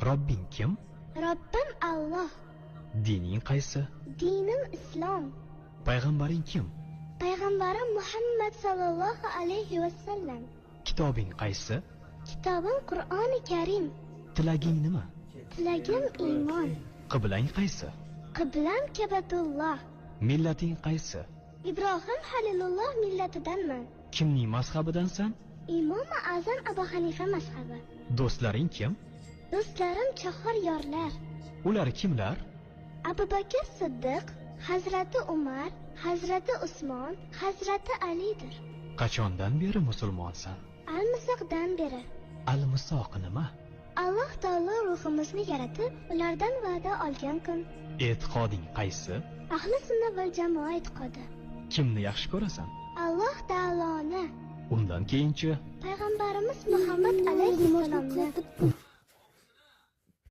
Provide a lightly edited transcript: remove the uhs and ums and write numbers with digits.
Robbing kim? Robbim Alloh. Dining qaysi? Dinim Islom. Payg'ambaring kim? Payg'ambarim Muhammad sallallohu alayhi vasallam. Kitobing qaysi? Kitobim Qur'oni Karim. Tilaging nima? Tilagim iymon. Qiblang qaysi? Qiblam Kabatulloh. Millating qaysi? Ibrohim Halilulloh millatidanman. Kimning mazhabidansan? Imom Azam Abu Hanifa mazhabi. Do'stlaring kim? Do'stlarim chahor yorlar. Ular kimlar? Abu Bakr Siddiq, Hazrati Umar, Hazrati Usmon, Hazrati Alidir. Qachondan beri musulmonsan? Al-Misoqdan beri. Al-Misoq nima? Alloh taolo ruhimizni yaratib, ulardan va'da olgan kun. E'tiqoding qaysi? Ahli sunna val jamoa e'tiqodi. Kimni yaxshi ko'rasan? Alloh taoloni, Undan keyinchi payg'ambarimiz Muhammad alayhi vasallamni.